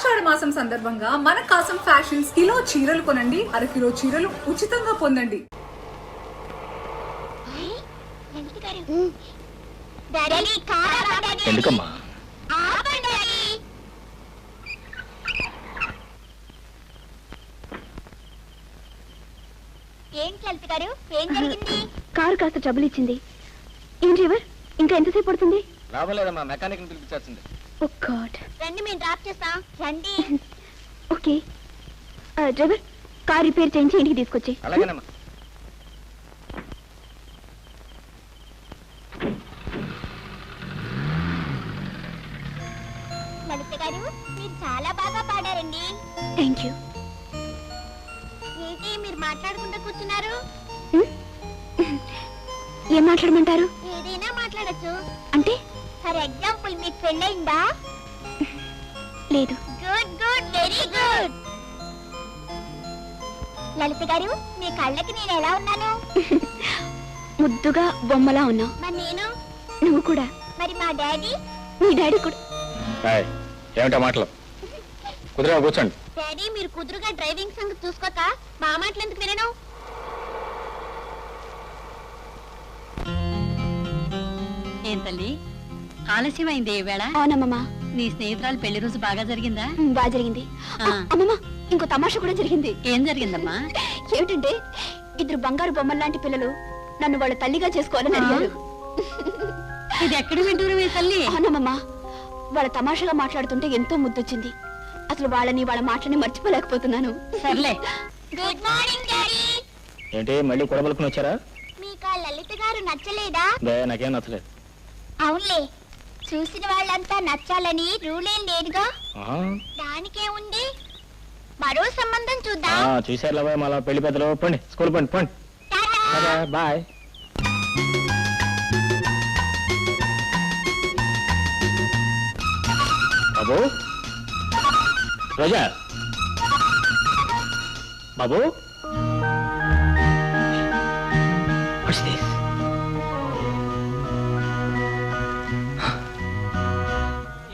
ఆషాఢ మాసం సందర్భంగా మన కాసం ఫ్యాషన్స్ కిలో చీరలు కొనండి, అరకిలో చీరలు ఉచితంగా పొందండి. ఎందుకమ్మా? కారు కాస్త ట్రబుల్ ఇచ్చింది. ఏం డ్రైవర్, ఇంకా ఎంతసేపు పడుతుంది? రావలేదమ్మా, మెకానిక్ పిలిపించాల్సింది. ఓ గాడ్. రండి, మేము డ్రాప్ చేస్తాం. రండి. ఓకే డ్రైవర్, కార్ రిపేర్ చేయించి ఇంటికి తీసుకొచ్చి. అలాగేనమ్మా. లలిత గారు, మీరు చాలా బాగా పాడారండి. Thank you. ఏంటి మీరు మాట్లాడుకుంటూ కూర్చున్నారు? ఏం మాట్లాడమంటారు? ఏదైనా మాట్లాడచ్చు. అంటే? ఫర్ ఎగ్జాంపుల్, మీకు పెళ్ళయిందా? లేదు. Good good, very good. Lalitha గారు, మీ కళ్ళకి నేను ఎలా ఉన్నాను? ముద్దుగా బొమ్మలా ఉన్నావు. మరి నేను? నువ్వు కూడా. మరి మా డాడీ? మీ డాడీ కూడా. ఏమిటా మాటలు? కుదిరా కూర్చోండి. డాడీ, మీరు కుదురుగా డ్రైవింగ్ సంగతి చూసుకోక మా మాటలు ఎందుకు వినను? ఏం తల్లి, ఆలస్యం అయింది ఈవేళ? అవునమ్మా. నీ స్నేహితురాలు పెళ్లి రోజు బాగా జరిగిందా? బాగా జరిగింది అమ్మమ్మ. ఇంకో తమాషా కూడా జరిగింది. ఏం జరిగిందమ్మా? ఏమిటంటే, ఇద్దరు బంగారు బొమ్మల లాంటి పిల్లలు నన్ను వాళ్ళ తల్లిగా చేసుకోవాలని అడిగారు. ఇది ఎక్కడ వింటూరు మీ తల్లి? అవునమ్మా. వాళ్ళ తమాషాగా మాట్లాడుతుంటే ఎంతో ముద్దొచ్చింది. అసలు వాళ్ళని వాళ్ళ మాటని మర్చిపోలేకపోతున్నాను. సర్లే. Good morning daddy. ఏంటి మళ్ళీ కొడబలుకుని వచ్చారా? మీకు ఆ లలిత గారు నచ్చలేదా? నాకేం నచ్చలేదు. అవునులే, చూసిన వాళ్ళంతా నచ్చాలని రూలేం లేదుగా. దానికే ఉంది. మరో సంబంధం చూద్దాం. చూసారు మళ్ళా పెళ్లి పెద్దలు. పండి, స్కూల్ పండి పండి. బాయ్. బాబు, రోజా, బాబు,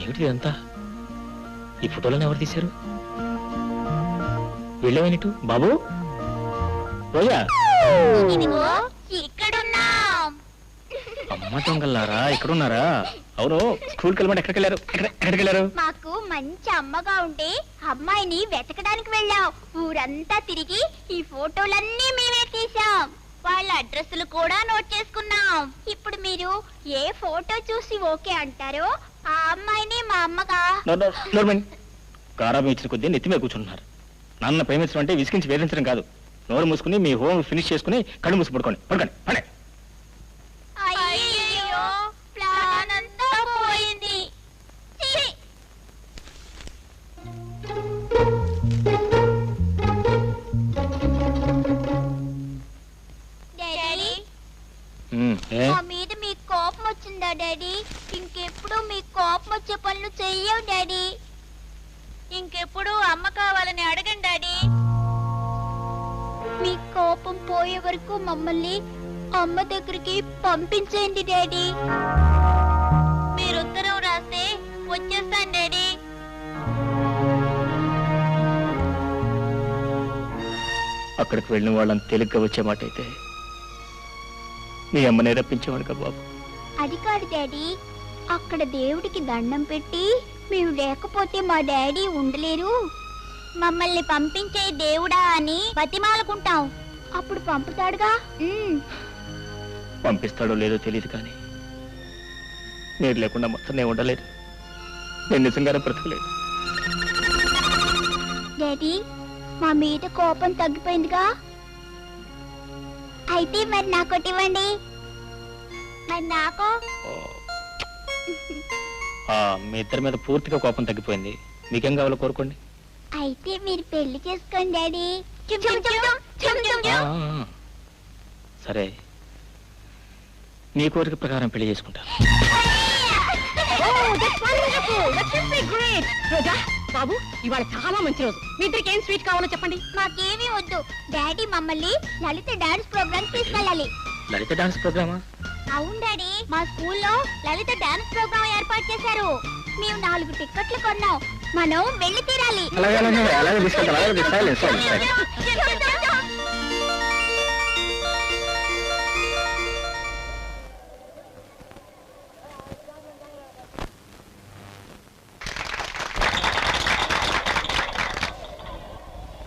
ఏమిటి ఇదంతా? ఈ ఫోటోలను ఎవరు తీశారు? వెళ్ళేవనిటు బాబు, రోజా. ఇదిగో ఇక్కడున్నాం. అమ్మ దొంగలారా, ఇక్కడున్నారా? అవును, స్కూల్కి వెళ్ళమంటే ఎక్కడికి వెళ్ళారు? ఎక్కడికి వెళ్ళారు? మాకు మంచి అమ్మగా ఉంటే అమ్మాయిని వెతకడానికి వెళ్ళాం. ఊరంతా తిరిగి ఈ ఫోటోలన్నీ మేమే తీసాం. వాళ్ళ అడ్రస్లు కూడా నోట్ చేసుకున్నాం. ఇప్పుడు మీరు ఏ ఫోటో చూసి ఓకే అంటారో ఆ అమ్మాయిని మా అమ్మగా. గారాబం ఇచ్చిన కొద్దీ నెత్తి మీద కూర్చుంటున్నారు. నాన్న ప్రేమించడం అంటే విసిగించి వేధించడం కాదు. నోరు మూసుకుని మీ హోమ్ ఫినిష్ చేసుకుని కళ్ళు మూసి పడుకోండి. పడుకోండి పడే. అయ్యయ్యో, ప్లాన్ అంతా పోయింది. ఛీ! డాడీ, మా మీద మీకు కోపం వచ్చిందా డాడీ? ఇంకెప్పుడు మీకు కోపం వచ్చే పనులు చెయ్యవు డాడీ. ఇంకెప్పుడు అమ్మ కావాలని అడగండి డాడీ. మీ కోపం పోయే వరకు మమ్మల్ని అమ్మ దగ్గరికి పంపించండి డాడీ. మీరు ఉత్తరం రాస్తే వచ్చేస్తాను డాడీ. అక్కడికి వెళ్ళిన వాళ్ళని తేలిగ్గా వచ్చే మాట అయితే మీ అమ్మనే రప్పించేవాడు కదా బాబు. అది కాదు డాడీ, అక్కడ దేవుడికి దండం పెట్టి మేము లేకపోతే మా డాడీ ఉండలేరు, మమ్మల్ని పంపించే దేవుడా అని బతిమాలకుంటాం. అప్పుడు పంపుతాడుగా. పంపిస్తాడో లేదో తెలియదు, కానీ మీరు లేకుండా మొత్తం నేను ఉండలేదు. నేను నిజంగానే బ్రతకలేదు. డాడీ, మా మీద కోపం తగ్గిపోయిందిగా. అయితే మరి నాకోటి ఇవ్వండి. మరి నాకు మీ ఇద్దరి మీద పూర్తిగా కోపం తగ్గిపోయింది. మీకేం కావాలో కోరుకోండి. అయితే మీరు పెళ్లి చేసుకోండి డాడీ. సరే, నీ కోరిక ప్రకారం పెళ్లి చేసుకుంటాను. బాబు, ఇవాళ చాలా మంచి రోజు. మీ ఇద్దరికి ఏం స్వీట్ కావాలో చెప్పండి. మాకేమీ వద్దు డాడీ, మమ్మల్ని లలిత డాన్స్ ప్రోగ్రామ్ తీసుకెళ్ళాలి. లలిత డాన్స్ ప్రోగ్రామా? అవును డాడీ, మా స్కూల్లో లలిత డాన్స్ ప్రోగ్రామ్ ఏర్పాటు చేశారు. మేము 4 టిక్కెట్లు కొన్నాం. మనం వెళ్ళి తీరాలి. అలాగే అలాగే తీసుకెళ్తాను, అలాగే తీసుకెళ్ళాలి.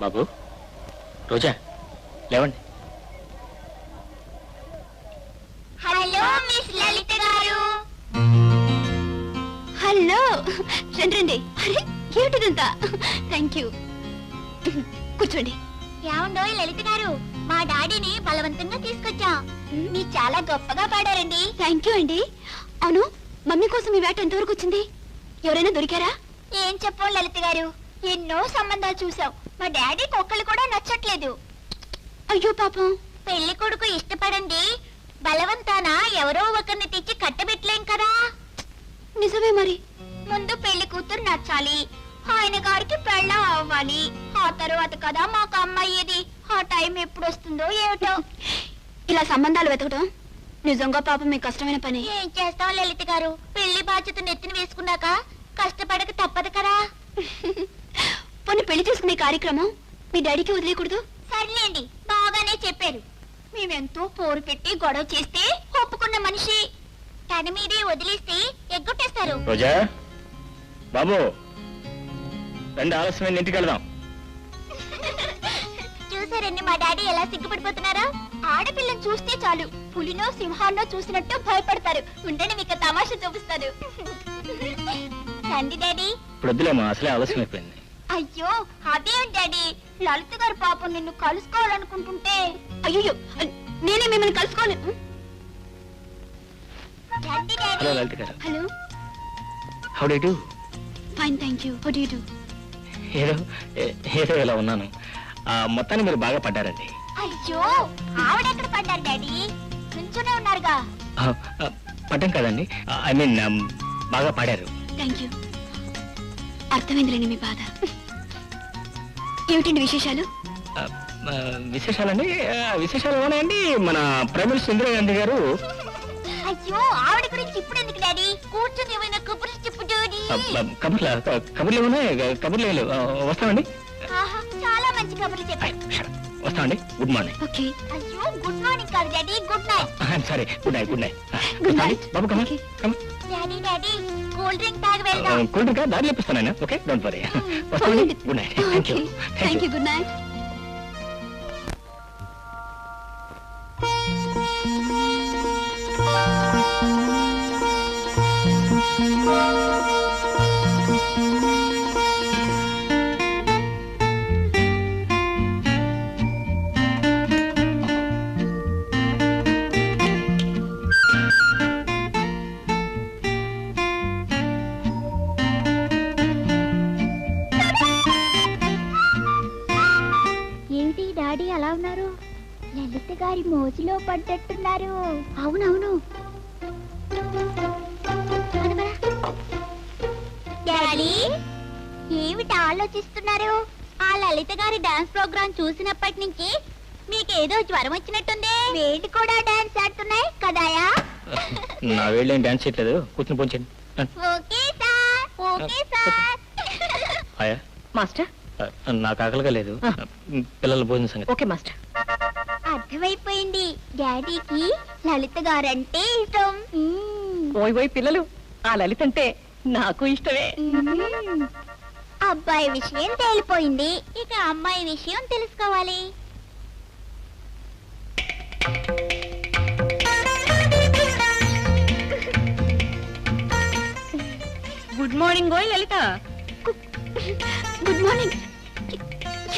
బాబు, రోజా, లేవండి. హలో మిస్ లలిత గారు. హలో, రండి రండి. అరే ఏమిటిదంతా? Thank you. కూర్చోండి. ఏమండోయ్ లలిత గారు, మా డాడీని బలవంతంగా తీసుకొచ్చాం. మీరు చాలా గొప్పగా పాడారండి. థ్యాంక్ యూ అండి. అవును, మమ్మీ కోసం ఈ వేట ఎంతవరకు వచ్చింది? ఎవరైనా దొరికారా? ఏం చెప్పం లలిత గారు, ఎన్నో సంబంధాలు చూసాం. మా డాడీకి ఒక్కళ్ళు కూడా నచ్చట్లేదు. అయ్యో పాపం. పెళ్లి కొడుకు ఇష్టపడండి, బలవంతాన ఎవరో ఒకరిని తెచ్చి కట్టబెట్టలేం కదా. నిజమే మరి. ముందు పెళ్లి కూతురు నచ్చాలి, ఆయన గారికి పెళ్ళం అవ్వాలి, ఆ తర్వాత కదా మాకు అమ్మాయేది. ఆ టైం ఎప్పుడు వస్తుందో ఏమిటో. ఇలా సంబంధాలు వెతకడం నిజంగా పాపం మీకు కష్టమైన పని. ఏం చేస్తాం లలిత గారు, పెళ్లి బాధ్యత నెత్తిన వేసుకున్నాక కష్టపడక తప్పదు కదా. పొన్ను పెళ్లి చేసుకునే కార్యక్రమం మీ డాడీకి వదిలేయకూడదు. సర్లేండి, బాగానే చెప్పారు. మేమెంతో పోరు పెట్టి గొడవ చేస్తే ఒప్పుకున్న మనిషి తన మీదే వదిలేస్తే ఎగ్గొట్టేస్తారు. రోజా, బాబు రండి, ఆలస్యమైన ఇంటికి వెళ్దాం. చూసారండి మా డాడీ ఎలా సిగ్గుపడిపోతున్నారా? ఆడపిల్లని చూస్తే చాలు పులినో సింహాన్నో చూసినట్టు భయపడతారు. ఉండండి మీకు తమాషా చూపిస్తాను. రండి డాడీ. ఇప్పుడు వద్దులేమా, అసలే ఆలస్యం అయిపోయింది. అయ్యో అదేం డాడీ, లలిత గారు పాపం నిన్ను కలుసుకోవాలనుకుంటుంటే. అయ్యో, నేనే మిమ్మల్ని కలుసుకోవాలి. రండి హలో డాడీ. లలిత గారు, hello. How do you do? Fine thank you. How do you do? ఏదో ఇలా ఉన్నాను. మొత్తాన్ని మీరు బాగా పడ్డారండి. అయ్యో ఆవిడెక్కడ పడ్డారు డాడీ, నుంచునే ఉన్నారుగా. పడ్డం కాదండి, ఐ మీన్ బాగా పాడారు. Thank you. అర్థమైందిలేండి మీ బాధ. ఏమిటండి విశేషాలు? విశేషాలండి, విశేషాలు ఏమన్నాయండి, మన ప్రైమ్ మినిస్టర్ ఇందిరాగాంధీ గారు. అయ్యో ఆవిడ గురించి ఇప్పుడు ఎందుకు డాడీ, కూర్చొని ఏమైనా కబుర్లు చెప్పు డాడీ. కబుర్లు ఏమన్నాయి, కబుర్లు లేవు. వస్తామండి. ఆహా, చాలా మంచి కబుర్లు చెప్పారు. వస్తామండి. Good morning. ఓకే. అయ్యో గుడ్ మార్నింగ్ కాదు డాడీ, గుడ్ నైట్. సరే, good night. Good night. Good night. బాబు కమా Okay. కమా. డాడీ డాడీ కూల్ డ్రింక్ తాగి వెళ్దాం. కూల్ డ్రింక్ దారి లేపిస్తాను. Okay, don't worry. వస్తామండి. Good night. Thank you. Thank you. Good night. ఏంటి డాడీ అలా ఉన్నారు? లలిత గారి మోజులో పడ్డట్టున్నారు. అవునవును. డాడీ ఏమిటి ఆలోచిస్తున్నారు? ఆ లలిత గారి డాన్స్ ప్రోగ్రాం చూసినప్పటి నుంచి మీకేదో జ్వరం వచ్చినట్టుంది. వేడి కూడా డాన్స్ ఆడుతున్నాయి కదాయా? నా వేళ్ళు ఏం డాన్స్ చేయట్లేదు. కూర్చుని పోంచండి. Okay sir, okay sir. ఆయా, మాస్టర్. నాకు ఆకలిగా లేదు. పిల్లల భోజన సంగతి. Okay master. అర్థమైపోయింది, డాడీకి లలిత గారంటే ఇష్టం. ఓయ్ ఓయ్ పిల్లలు, ఆ లలిత అంటే నాకు ఇష్టమే. అబ్బాయి విషయం తేలిపోయింది, ఇక అమ్మాయి విషయం తెలుసుకోవాలి. గుడ్ మార్నింగ్ ఓయ్ లలిత. Good morning.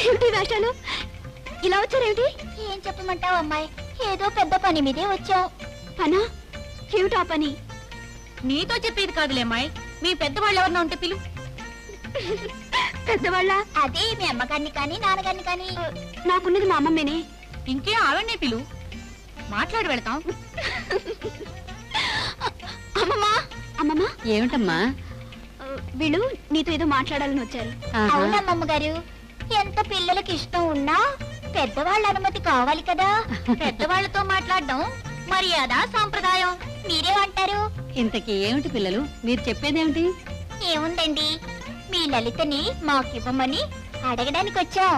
ఏమిటి వేషాలు? ఇలా వచ్చారేమిటి? ఏం చెప్పమంటావు అమ్మాయి, ఏదో పెద్ద పని మీదే వచ్చాం. పనా? ఏమిటా పని? నీతో చెప్పేది కాదులే అమ్మాయి, మీ పెద్దవాళ్ళు ఎవరన్నా ఉంటే పిలు. పెద్దవాళ్ళ? అదే మీ అమ్మగారిని కానీ నాన్నగారిని కానీ. నాకున్నది మా అమ్మమ్మేనే. ఇంకే ఆవిడనే పిలు, మాట్లాడి వెళ్తాం. అమ్మమ్మా. అమ్మమ్మా. ఏమిటమ్మా? వీళ్ళు నీతో ఏదో మాట్లాడాలని వచ్చారు. అవునమ్మమ్మ గారు, ఎంత పిల్లలకి ఇష్టం ఉన్నా పెద్దవాళ్ళ అనుమతి కావాలి కదా. పెద్దవాళ్లతో మాట్లాడడం మర్యాద సాంప్రదాయం. మీరేమంటారు? ఇంతకీ ఏమిటి పిల్లలు, మీరు చెప్పేదేమిటి? ఏముందండి, మీ లలితని మాకివ్వమని అడగడానికి వచ్చాం.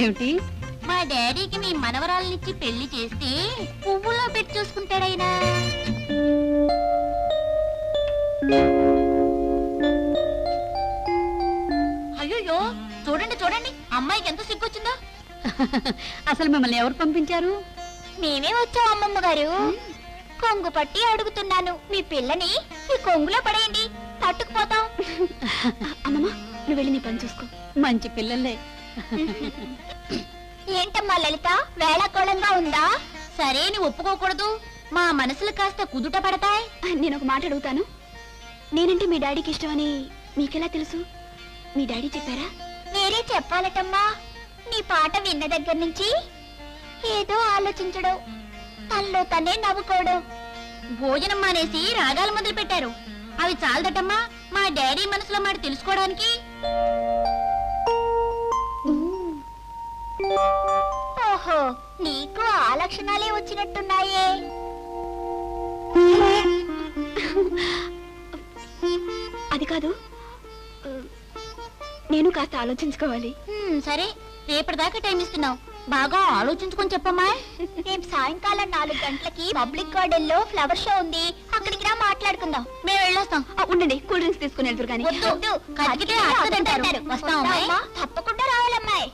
ఏమిటి? మా డాడీకి మీ మనవరాలనిచ్చి పెళ్లి చేస్తే పువ్వుల్లో పెట్టి చూసుకుంటాడైనా. అయ్యో చూడండి చూడండి, అమ్మాయికి ఎంత సిగ్గొచ్చిందో. అసలు మిమ్మల్ని ఎవరు పంపించారు? మేమే వచ్చాం అమ్మమ్మ గారు. కొంగు పట్టి అడుగుతున్నాను, మీ పిల్లని ఈ కొంగులో పడేయండి, తట్టుకుపోతాం. అమ్మమ్మ, నువ్వు వెళ్ళి నీ పని చూసుకో. మంచి పిల్లలే. ఏంటమ్మా లలిత, వేళాకోళంగా ఉందా? సరే నీ ఒప్పుకోకూడదు, మా మనసులు కాస్త కుదుట పడతాయి. నేను ఒక మాట అడుగుతాను. నేనంటే మీ డాడీకి ఇష్టమని మీకెలా తెలుసు? మీ డాడీ చెప్పారా? వేరే చెప్పాలటమ్మా. నీ పాట విన్న దగ్గర నుంచి ఏదో ఆలోచించడం, తనలో తనే నవ్వుకోవడం. భోజనం మానేసి రాగాలు మొదలు పెట్టారు. అవి చాలదటమ్మా మా డాడీ మనసులో మాట తెలుసుకోవడానికి. ఓహో, నీకు ఆ లక్షణాలే వచ్చినట్టున్నాయే. అది కాదు, నేను కాస్త ఆలోచించుకోవాలి. సరే, రేపటిదాకా టైం ఇస్తున్నావు, బాగా ఆలోచించుకొని చెప్పమ్మా. రేపు సాయంకాలం 4 గంటలకి పబ్లిక్ గార్డెన్ లో ఫ్లవర్ షో ఉంది, అక్కడికి రా, మాట్లాడుకుందాం. మేము వెళ్ళొస్తాం. ఉండండి, కూల్ డ్రింక్స్ తీసుకుని వెళ్తారు కానీ. వద్దు, కదిగితే అర్థదంటారు. వస్తాం అమ్మాయి, తప్పకుండా రావాలమ్మాయి.